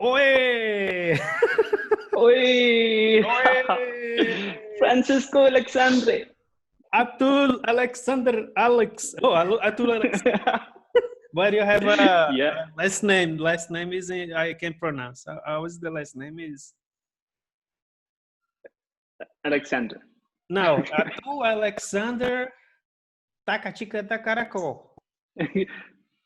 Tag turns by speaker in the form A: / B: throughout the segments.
A: Oi!
B: Oi!
A: Oi!
B: Francisco Alexandre.
A: Atul Alexander Alex. Oh, Atul Alex. But you have a
B: Yeah,
A: last name. Last name is I can pronounce. How is the last name is?
B: Alexander.
A: No, Atul Alexander Takatika Takarako.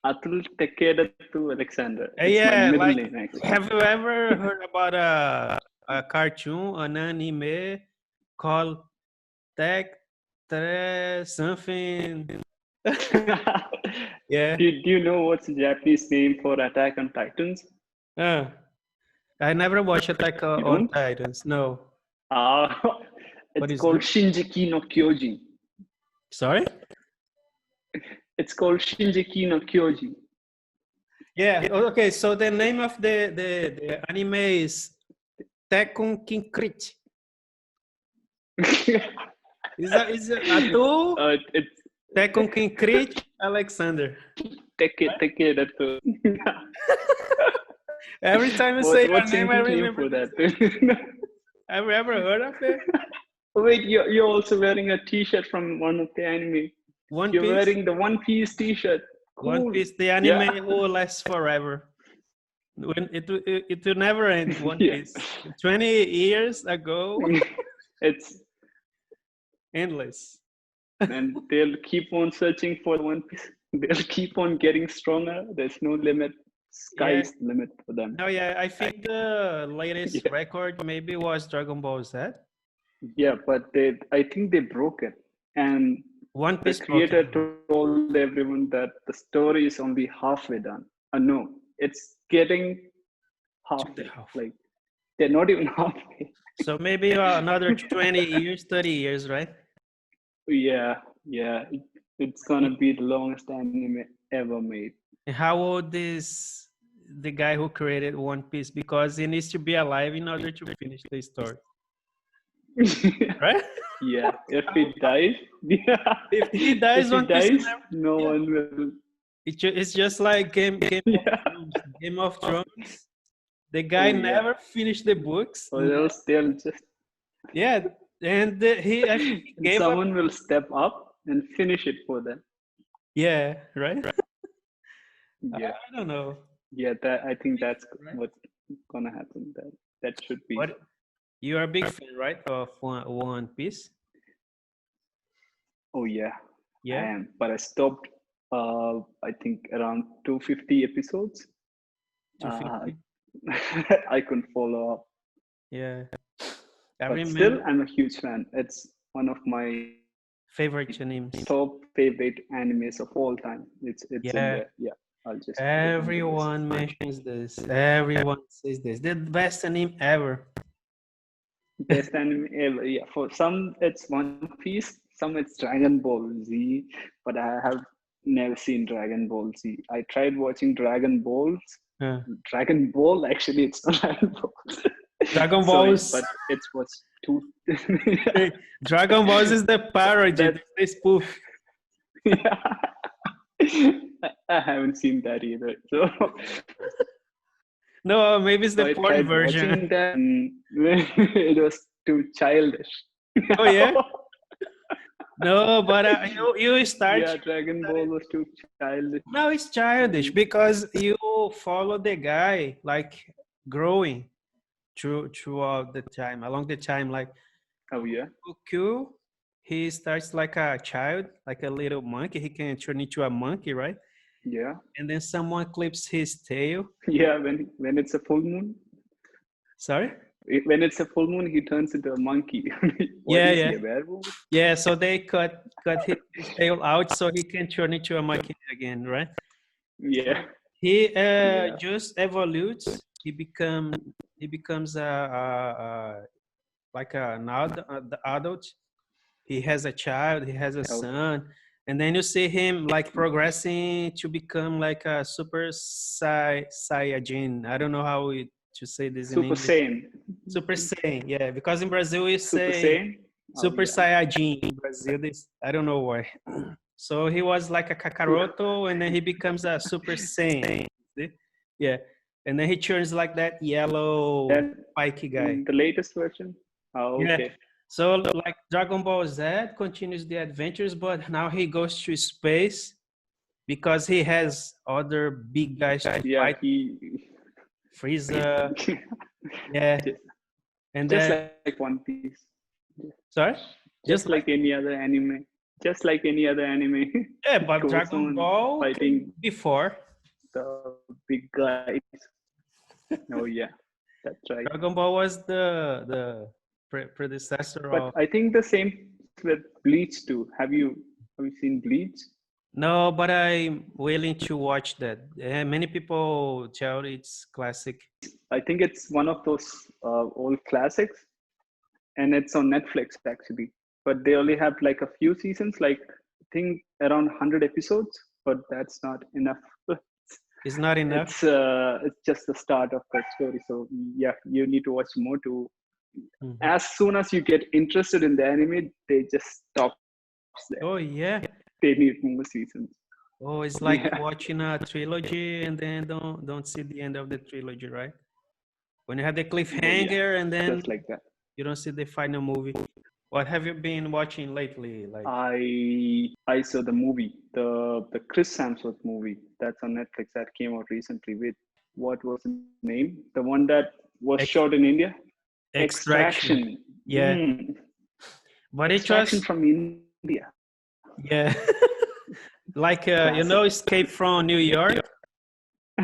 B: Atul Takeda to Alexander. It's my
A: Yeah,
B: middle
A: like
B: name actually.
A: have you ever heard about a cartoon, an anime called Tech something? Yeah.
B: Do you know what's the Japanese name for Attack on Titans?
A: Uh, I never watched Attack
B: You
A: on
B: don't?
A: Titans. No.
B: Uh,
A: What
B: it's
A: is
B: called
A: that?
B: Shinjiki no Kyojin.
A: Sorry?
B: It's called Shinjiki no Kyojin.
A: Yeah. Okay. So the name of the anime is Tekken Kinkrit. Is Atu
B: It's
A: Tekken Kinkrit Alexander.
B: Takeda to.
A: Every time you say your
B: What's
A: name, I
B: English name
A: remember
B: for
A: this.
B: that?
A: Have you ever heard of it?
B: Wait, you're also wearing a T-shirt from one of the anime.
A: One
B: You're
A: Piece.
B: wearing the One Piece T-shirt.
A: One
B: Cool.
A: Piece, the anime
B: Yeah.
A: will last forever. When it will never end. One
B: Yeah.
A: Piece. 20 years ago,
B: It's
A: endless.
B: and they'll keep on searching for One Piece. They'll keep on getting stronger. There's no limit.
A: Yeah.
B: Sky's the limit for them.
A: No, yeah, I think the latest
B: Yeah.
A: record maybe was Dragon Ball Z.
B: Yeah, but I think they broke it. And
A: One
B: the
A: Piece broke
B: creator
A: it.
B: told everyone that the story is only halfway done. No, it's getting
A: To the
B: halfway.
A: half.
B: Like they're not even halfway.
A: So maybe another 20 years, 30 years, right?
B: Yeah, it's gonna be the longest anime ever made.
A: And how old is the guy who created One Piece? Because he needs to be alive in order to finish the story, right?
B: Yeah, if he dies, yeah,
A: If he
B: if
A: dies,
B: he
A: One Piece will
B: dies,
A: never.
B: no
A: Yeah.
B: one will.
A: It's just like Game of
B: Yeah,
A: Thrones. Game of Thrones. The guy
B: oh yeah,
A: never finished the books.
B: or else they'll just
A: Yeah, and I think he
B: and
A: gave up.
B: someone will step up and finish it for them.
A: Yeah, right.
B: Yeah,
A: I don't know.
B: yeah, that I think that's
A: Right.
B: what's gonna happen. That should be.
A: What you are a big fan, right, of One Piece?
B: Oh yeah, I
A: Yeah,
B: am. But I stopped. I think around 250 episodes. Uh,
A: 250.
B: I couldn't follow up.
A: Yeah, I
B: But still,
A: remember
B: I'm a huge fan. It's one of my
A: favorite animes.
B: top favorite animes of all time. It's in
A: Yeah,
B: there. Yeah, I'll just put it in the list.
A: everyone mentions this. Everyone says this. The best anime ever.
B: Best anime ever. Yeah, for some it's One Piece, some it's Dragon Ball Z, but I have never seen Dragon Ball Z. I tried watching Dragon Balls.
A: Uh,
B: Dragon Ball, actually, it's not Dragon Ball.
A: Dragon
B: Sorry,
A: Balls.
B: but it was too.
A: Dragon Balls is the parody.
B: That
A: They spoof.
B: yeah. I haven't seen that either. So,
A: No, maybe it's
B: so
A: the
B: I
A: porn
B: tried
A: version.
B: watching that, and it was too childish.
A: Oh yeah. No, but you start.
B: Yeah, Dragon Ball was too childish.
A: No, it's childish because you follow the guy like growing throughout the time, along the time. Like
B: Oh yeah,
A: Goku, he starts like a child, like a little monkey. He can turn into a monkey, right?
B: yeah,
A: And then someone clips his tail.
B: yeah. When it's a full moon,
A: Sorry?
B: when it's a full moon, he turns into a monkey. What
A: Yeah,
B: is
A: yeah.
B: he, a werewolf?
A: Yeah, so they cut his tail out so he can turn into a monkey again, right?
B: Yeah,
A: He
B: yeah.
A: just evolutes. He becomes like an adult. He has a child. He has a
B: Oh,
A: son, and then you see him like progressing to become like a super saiyajin. I don't know how to say this in
B: Super
A: English.
B: Saiyan.
A: Super Saiyan, yeah. Because in Brazil we
B: Super
A: say
B: Saiyan. Oh
A: Super
B: yeah.
A: Saiyajin. In Brazil, I don't know why. So he was like a Kakaroto, and then he becomes a Super Saiyan. See? Yeah. and then he turns like that yellow
B: That
A: spiky guy.
B: the latest version. Oh,
A: Yeah.
B: okay.
A: So like Dragon Ball Z continues the adventures, but now he goes to space because he has other big guys to
B: Yeah,
A: fight. Frieza,
B: just,
A: yeah, and
B: just
A: then
B: like One Piece.
A: sorry,
B: Just like any other anime. Just like any other anime.
A: yeah,
B: It
A: but
B: goes
A: Dragon
B: on
A: Ball came
B: fighting
A: before.
B: the big guys. Oh yeah, that's right.
A: Dragon Ball was the predecessor
B: But
A: of.
B: I think the same with Bleach too. Have you seen Bleach?
A: No, but I'm willing to watch that. Many people tell it's classic.
B: I think it's one of those old classics, and it's on Netflix actually. But they only have like a few seasons, like I think around 100 episodes. But that's not enough.
A: It's not enough.
B: It's just the start of that story. So yeah, you need to watch more to.
A: Mhm.
B: As soon as you get interested in the anime, they just stop there.
A: Oh yeah.
B: They need more seasons.
A: Oh, it's like
B: Yeah,
A: watching a trilogy and then don't see the end of the trilogy, right? When you have the
B: oh yeah,
A: cliffhanger and then
B: just like that.
A: you don't see the final movie. What have you been watching lately? Like
B: I saw the movie, the Chris Hemsworth movie that's on Netflix that came out recently. With what was the name? The one that was
A: Ex-
B: shot in India.
A: Extraction.
B: Extraction.
A: Yeah,
B: Mm.
A: but it
B: Extraction
A: was
B: from India.
A: yeah, like
B: Classic.
A: Escape from New York.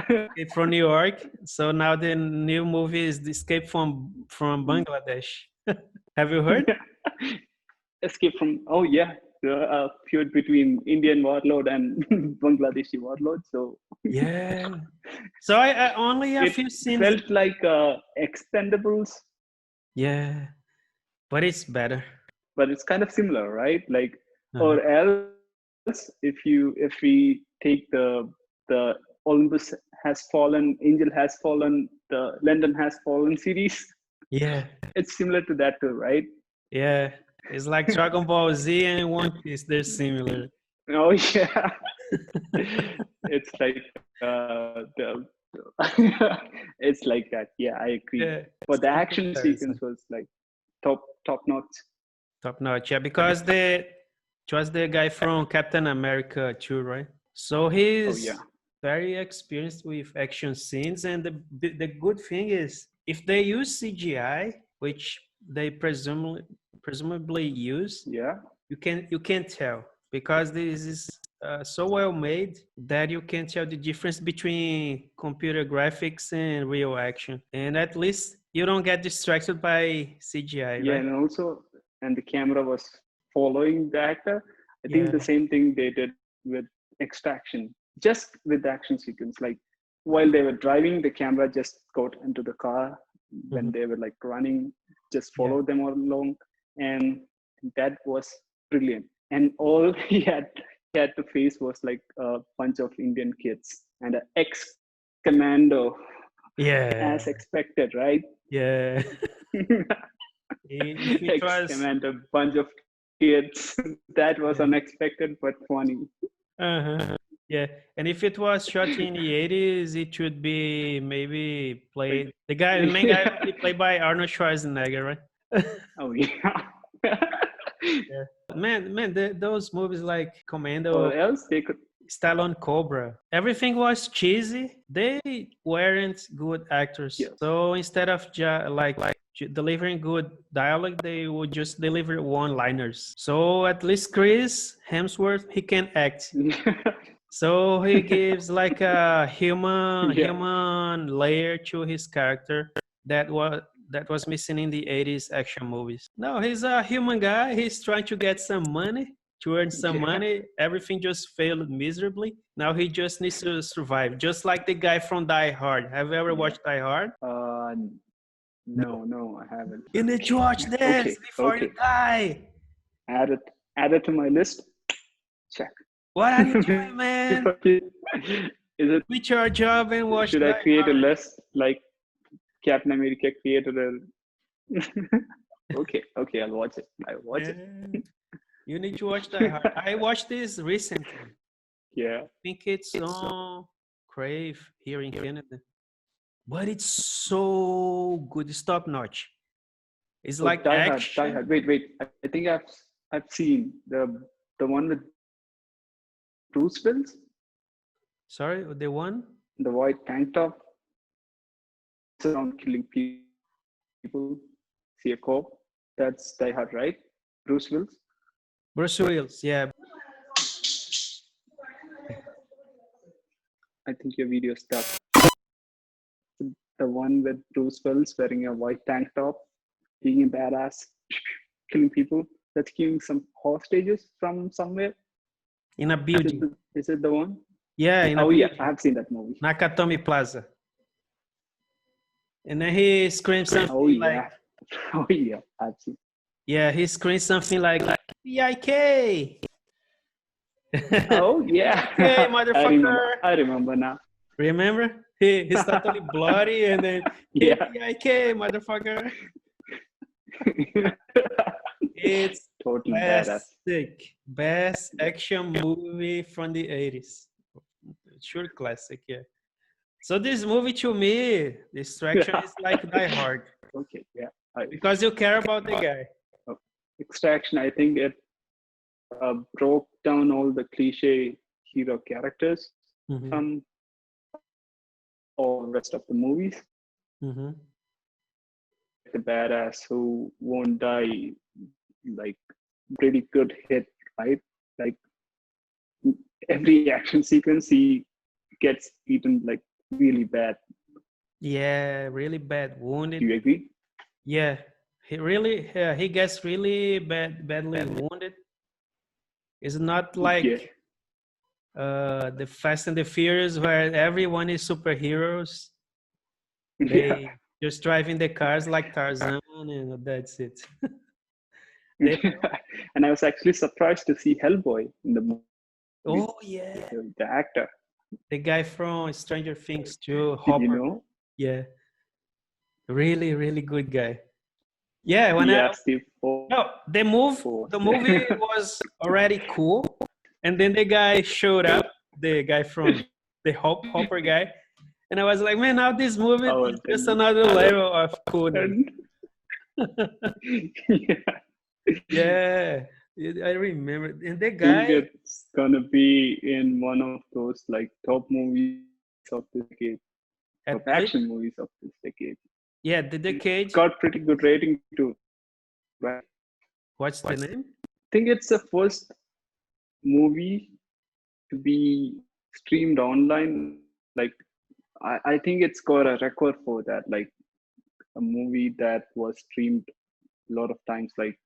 A: Escape from New York. So now the new movie is the Escape from Bangladesh. Have you heard?
B: Escape from. Oh yeah, the feud between Indian warlord and Bangladeshi warlord. So
A: Yeah. So I only a
B: it
A: few scenes.
B: felt like Expendables,
A: Yeah, but it's better.
B: but it's kind of similar, right? Like,
A: Uh-huh.
B: or else if we take the Olympus has fallen, Angel has fallen, the London has fallen series,
A: Yeah,
B: it's similar to that too, right?
A: yeah. It's like Dragon Ball Z and One Piece. They're similar.
B: Oh yeah, it's like it's like that. Yeah, I agree.
A: Yeah,
B: But the
A: same
B: action sequence
A: comparison.
B: was like top notch.
A: Top notch. Yeah, because it was the guy from Captain America too, right? So
B: Oh yeah,
A: he's very experienced with action scenes, and the good thing is if they use CGI, which they presumably use,
B: yeah.
A: you can tell because this is so well made that you can tell the difference between computer graphics and real action, and at least you don't get distracted by CGI,
B: Yeah,
A: right?
B: and also, and the camera was following the actor. I think the
A: Yeah.
B: same thing they did with Extraction, just with the action sequence. Like while they were driving, the camera just got into the car. When
A: Mhm.
B: they were like running, just
A: Yeah.
B: followed them all along, and that was brilliant. And all he had to face was like a bunch of Indian kids and an ex-commando,
A: Yeah.
B: as expected, right?
A: Yeah. If it was,
B: Excrement, a bunch of kids. That was
A: yeah.
B: unexpected but funny.
A: Uh-huh. Yeah. And if it was shot in the 80s, it would be maybe
B: Like,
A: played, the main guy would be played by Arnold Schwarzenegger, right?
B: oh yeah.
A: Yeah. Man, those movies like
B: Or
A: Commando,
B: else they could.
A: Stallone Cobra. Everything was cheesy. They weren't good actors.
B: Yes.
A: So instead of delivering good dialogue, they would just deliver one-liners. So at least Chris Hemsworth, he can act. So he gives like a
B: Yeah.
A: human layer to his character that was missing in the 80s action movies. No, he's a human guy. He's trying to get some money, to earn some
B: Yeah.
A: money. Everything just failed miserably. Now he just needs to survive, just like the guy from Die Hard. Have you ever
B: Yeah.
A: watched Die Hard?
B: No, no, I haven't.
A: You need to watch this
B: Okay,
A: before you
B: okay.
A: die.
B: Add it. Add it to my list. Check.
A: What are you doing, man?
B: Okay. Is it?
A: Quit your job and watch
B: Should I
A: Die
B: create a
A: Hard.
B: list like Captain America created a? Okay, okay, I'll watch it. I'll watch it.
A: Yeah. You need to watch Die Hard. I watched this recently.
B: Yeah.
A: I think it's on Crave here in Canada. but it's so good. It's top notch. It's
B: Oh,
A: like
B: Die Hard, Die
A: action.
B: Hard. Wait. I think I've seen the one with Bruce Willis,
A: Sorry, the one?
B: the white tank top, around killing people. See a cop. That's Die Hard, right? Bruce Willis.
A: Bruce Willis. Yeah.
B: I think your video stuck. The one with Bruce Willis wearing a white tank top, being a badass, killing people, rescuing some hostages from somewhere.
A: In a building.
B: Is it the one?
A: Yeah, in a
B: Oh yeah,
A: building.
B: I have seen that movie.
A: Nakatomi Plaza. And then he screams something
B: Oh yeah,
A: like,
B: oh yeah, I've seen.
A: yeah, he screams something like, PIK!
B: Oh yeah,
A: Okay, motherfucker.
B: I remember now.
A: Remember? He's totally bloody and then, hey,
B: Yeah,
A: PIK, motherfucker. It's
B: totally badass.
A: best action movie from the 80s. Sure classic, yeah. So this movie to me, the Extraction is like Die Hard
B: Okay, yeah.
A: because you care about the guy.
B: Extraction, I think it broke down all the cliche hero characters
A: Mhm,
B: from all the rest of the movies.
A: mhm.
B: The badass who won't die, like pretty good hit, right? Like every action sequence, he gets eaten like really bad.
A: Yeah, really bad,
B: Do
A: wounded.
B: you agree?
A: Yeah, he gets really badly wounded. It's not
B: Yeah,
A: like the Fast and the Furious where everyone is superheroes.
B: yeah.
A: They just driving the cars like Tarzan and that's it. They,
B: And I was actually surprised to see Hellboy in the movie,
A: oh yeah,
B: the actor.
A: the guy from Stranger Things too,
B: Did you
A: Hopper.
B: know?
A: Yeah, really good guy. Yeah, when I
B: Yeah, Steve.
A: no, the movie was already cool, and then the guy showed up, the guy from the Hopper guy, and I was like, man, now this movie
B: Oh,
A: is just another level of coolness.
B: Yeah.
A: Yeah, I remember, and the
B: I think
A: guy,
B: it's gonna be in one of those like top movies of this decade, top
A: at least,
B: action movies of this decade.
A: yeah, the
B: It's
A: decade.
B: got pretty good rating too, right?
A: What's the name?
B: I think it's the first movie to be streamed online. Like I think it's got a record for that. Like a movie that was streamed a lot of times. Like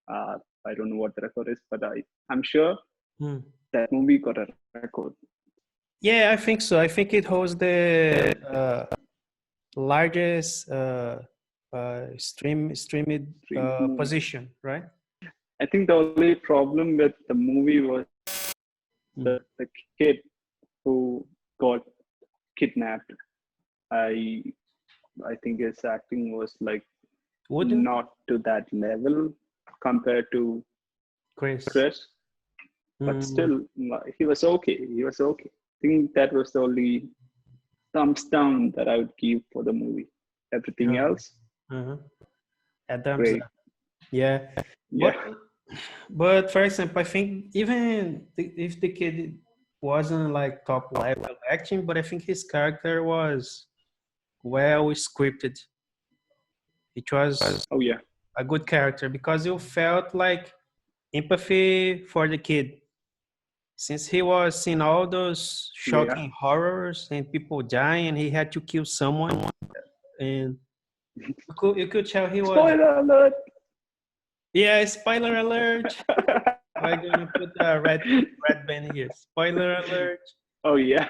B: I don't know what the record is, but I'm sure
A: Hmm.
B: that movie got a record.
A: Yeah, I think so. I think it holds the largest streamed
B: Streamed movie.
A: position, right?
B: I think the only problem with the movie was
A: Hmm.
B: the kid who got kidnapped. I I think his acting was like
A: Wooden,
B: not to that level compared to
A: Chris.
B: Chris, but
A: Hmm.
B: still he was okay. He was okay. I think that was the only thumbs down that I would give for the movie. Everything
A: Uh-huh.
B: else,
A: Uh-huh. Adams.
B: great.
A: Yeah.
B: Yeah,
A: But for example, I think even if the kid wasn't like top level acting, but I think his character was well scripted. It was
B: oh yeah,
A: a good character because you felt like empathy for the kid. Since he was seeing all those
B: yeah.
A: shocking horrors and people dying, and he had to kill someone, and you could tell he was.
B: Spoiler alert!
A: Yeah, spoiler alert. I'm gonna put a red band here. Spoiler alert.
B: Oh yeah,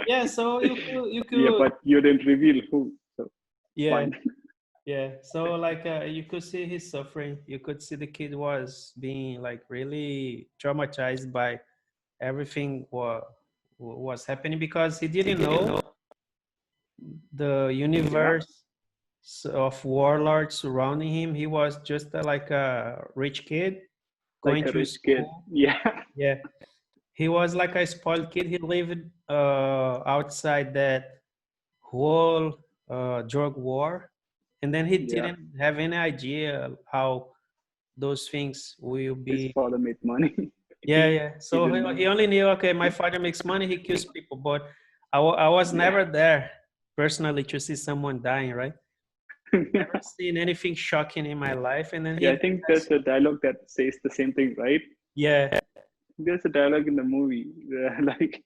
A: Yeah, so you
B: yeah.
A: could
B: But you didn't reveal who, so
A: yeah
B: fine.
A: yeah. So like you could see his suffering. You could see the kid was being like really traumatized by everything was happening because he didn't know the
B: Yeah,
A: universe of warlords surrounding him. He was just like a rich kid
B: like
A: going
B: a
A: to
B: rich kid.
A: school.
B: Yeah,
A: Yeah, he was like a spoiled kid. He lived outside that whole drug war, and then he
B: Yeah,
A: didn't have any idea how those things will
B: his
A: be.
B: father made money.
A: Yeah,
B: he,
A: yeah.
B: he
A: So
B: didn't
A: he
B: know.
A: only knew, okay, my father makes money, he kills people, but I was
B: Yeah.
A: never there personally to see someone dying, right?
B: Yeah,
A: Never seen anything shocking in my life, and then
B: I
A: he
B: think
A: has,
B: there's a dialogue that says the same thing, right?
A: yeah,
B: There's a dialogue in the movie where, like,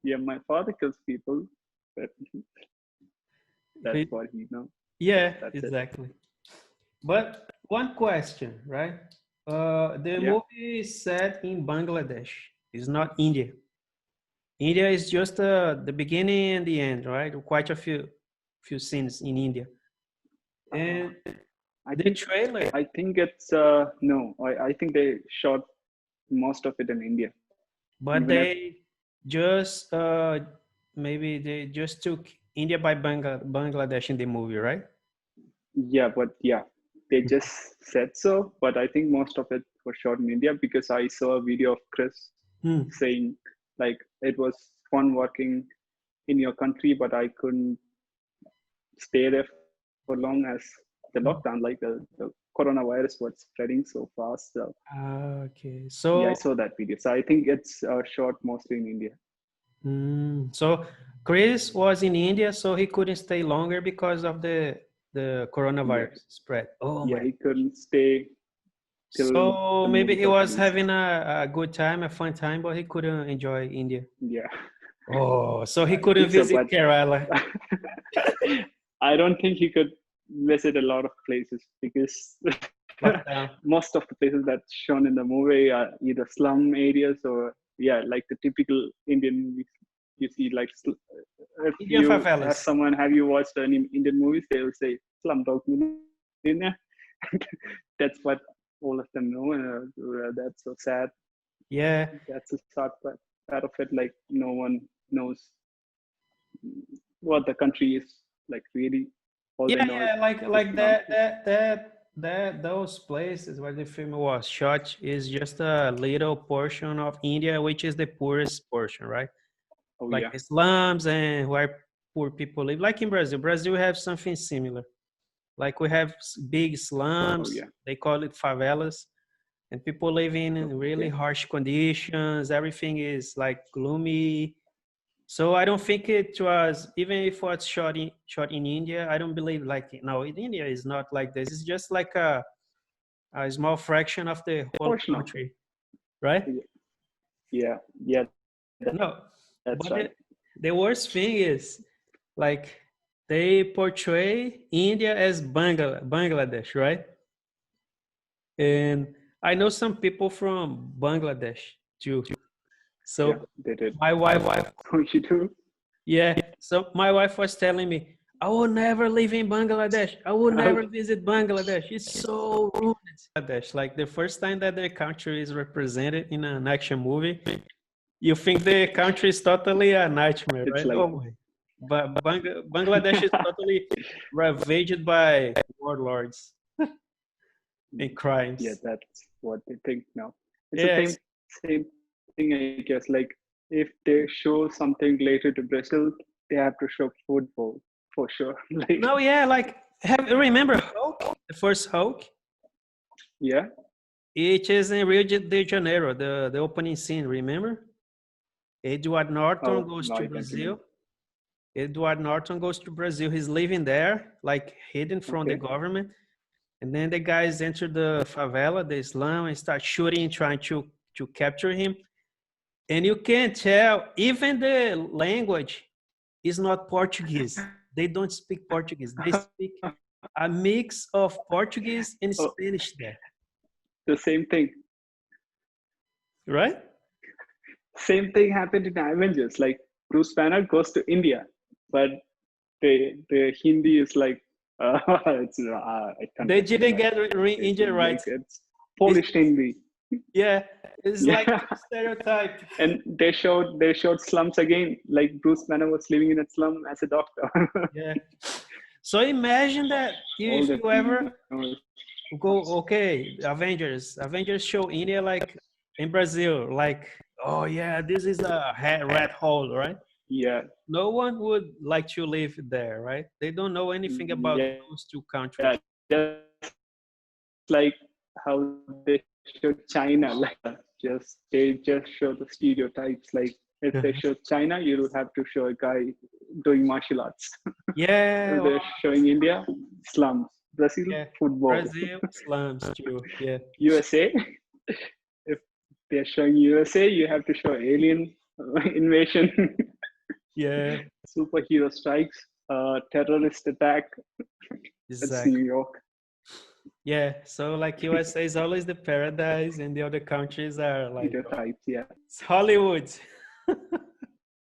B: yeah, my father kills people, but that's
A: he,
B: what he knows.
A: yeah,
B: That's it.
A: exactly. But one question, right? The
B: Yeah.
A: movie is set in Bangladesh. It's not India. India is just the beginning and the end, right? Quite a few scenes in India.
B: Uh,
A: And
B: I
A: the
B: think
A: trailer,
B: I think it's no. I think they shot most of it in India.
A: but
B: Even if
A: they just maybe they just took India by Bangladesh in the movie, right?
B: yeah, but yeah, they just said so. But I think most of it was shot in India because I saw a video of Chris
A: Hmm.
B: saying like it was fun working in your country, but I couldn't stay there for long as the lockdown, like the coronavirus was spreading so fast. So
A: Okay,
B: yeah, I
A: so
B: saw that video. So I think it's shot mostly in India.
A: so Chris was in India, so he couldn't stay longer because of the
B: Yeah,
A: coronavirus spread. Oh
B: yeah,
A: my!
B: he couldn't stay till
A: So
B: the
A: maybe
B: movie
A: he
B: got
A: was
B: released.
A: having a good time, a fun time, but he couldn't enjoy India.
B: Yeah,
A: Oh, so he
B: I
A: couldn't
B: think so.
A: visit
B: But
A: Kerala.
B: I don't think he could visit a lot of places because
A: Lockdown.
B: most of the places that's shown in the movie are either slum areas or yeah, like the typical Indian. You see, like if
A: Indian
B: you ask
A: favelas.
B: someone, have you watched any Indian movies? They will say Slumdog Millionaire. That's what all of them know, and that's so sad.
A: Yeah.
B: That's a sad part of it. Like no one knows what the country is like really. All they
A: Yeah,
B: know is
A: yeah,
B: the
A: like
B: slums.
A: that those places where the film was shot is just a little portion of India, which is the poorest portion, right?
B: Oh
A: Like
B: yeah,
A: the slums and where poor people live. Like in Brazil. Brazil we have something similar. Like we have big
B: oh
A: slums,
B: yeah.
A: they call it favelas, and people live in really
B: Okay.
A: harsh conditions. Everything is like gloomy. So I don't think it was, even if it was shot in India, I don't believe like, no, in India is not like this. It's just like a small fraction of the
B: A
A: whole
B: portion of it.
A: country, right?
B: Yeah, yeah, that's
A: No,
B: right.
A: but the worst thing is like they portray India as Bangladesh, right? And I know some people from Bangladesh too.
B: Yeah,
A: So
B: they did.
A: my wife,
B: Oh, you do?
A: yeah. So my wife was telling me, I will never live in Bangladesh. I will
B: Oh,
A: never visit Bangladesh. It's so rude. Bangladesh, like the first time that the country is represented in an action movie, you think the country is totally a nightmare,
B: it's
A: right?
B: like
A: Oh my. But Bangladesh is totally ravaged by warlords and
B: yeah,
A: crimes.
B: that's what they think now. It's the
A: Yes.
B: same thing, I guess. Like if they show something related to Brazil, they have to show football for sure. Like
A: No, yeah, like have you remember Hulk? The first Hulk?
B: yeah.
A: It is in Rio de Janeiro, the opening scene, remember? Edward Norton
B: Oh
A: goes
B: no,
A: to
B: I don't
A: Brazil.
B: remember.
A: Edward Norton goes to Brazil. He's living there, like hidden from the
B: Okay.
A: government. And then the guys enter the favela, the slum, and start shooting, trying to capture him. And you can tell, even the language is not Portuguese. They don't speak Portuguese. They speak a mix of Portuguese and
B: Oh,
A: Spanish there,
B: the same thing.
A: right?
B: Same thing happened in Avengers. Like Bruce Banner goes to India, but the Hindi is like it's I can't
A: They didn't get
B: say
A: injured right.
B: like it's
A: It's,
B: Polish Hindi.
A: yeah, it's like
B: Yeah,
A: stereotype.
B: and they showed slums again. Like Bruce Banner was living in a slum as a doctor.
A: Yeah. So imagine that
B: All
A: if
B: they
A: you ever
B: know is
A: go, okay, Avengers show India like in Brazil, like, oh yeah, this is a red hole, right?
B: Yeah.
A: No one would like to live there, right? They don't know anything about
B: Yeah.
A: those two countries.
B: Just like how they show China, like they just show the stereotypes. Like if they
A: Uh-huh.
B: show China, you will have to show a guy doing martial arts.
A: Yeah,
B: If they're showing India, slums. Brazil,
A: yeah.
B: football.
A: Brazil, slums too. Yeah.
B: USA, if they're showing USA, you have to show alien invasion,
A: Yeah,
B: superhero strikes, terrorist attack. That's New
A: exactly.
B: York.
A: Yeah. So like USA is always the paradise and the other countries are like
B: Stereotypes, yeah.
A: it's Hollywood.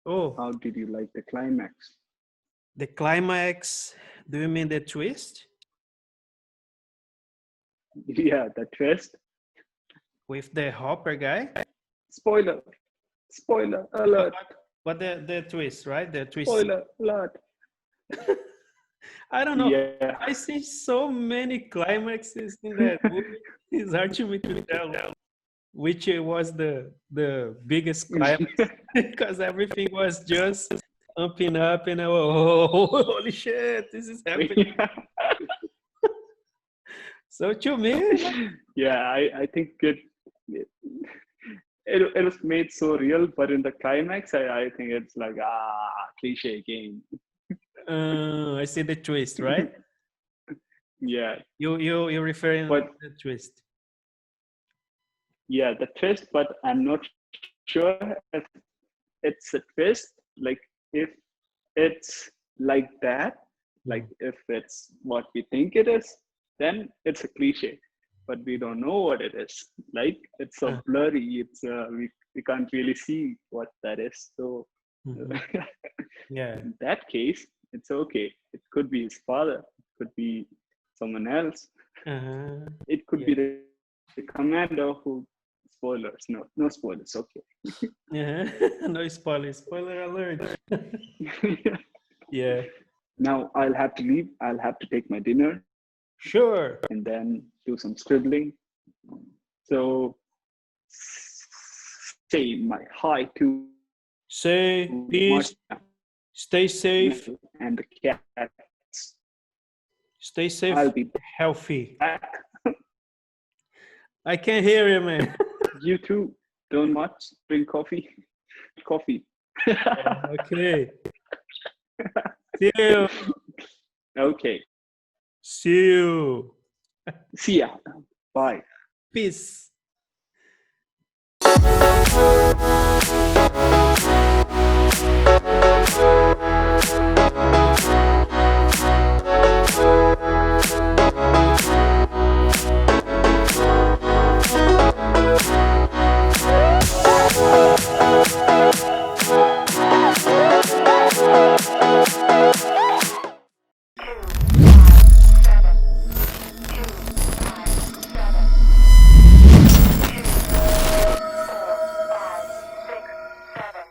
A: Oh,
B: How did you like the climax?
A: the climax. Do you mean the twist
B: Yeah, the twist.
A: with the Hopper guy?
B: Spoiler, spoiler alert,
A: But the twist, right? The twist.
B: spoiler alert.
A: I don't know.
B: Yeah.
A: I see so many climaxes in that movie. It's hard to me to tell which was the biggest climax because everything was just pumping up and oh, holy shit, this is happening. So to me,
B: Yeah, I think it was made so real, but in the climax, I think it's like cliche again.
A: I see the twist, right?
B: Yeah,
A: You're referring
B: but
A: to the twist.
B: yeah, the twist, but I'm not sure if it's a twist. Like if it's like that, like if it's what we think it is, then it's a cliche. But we don't know what it is. Like it's so blurry. It's we can't really see what that is. So
A: Yeah.
B: in that case, it's okay. It could be his father. It could be someone else. It could be the commander who. Spoilers. No, no spoilers. Okay.
A: No spoilers. Spoiler alert. Yeah.
B: Now I'll have to leave. I'll have to take my dinner.
A: Sure.
B: And then do some scribbling. So say my hi to
A: say peace. Stay safe.
B: And the cats.
A: Stay safe.
B: I'll be
A: healthy.
B: Back.
A: I can't hear you, man.
B: You too. Don't much. Drink coffee. Coffee.
A: Okay. See you.
B: Okay.
A: See you.
B: See ya. Bye.
A: Peace.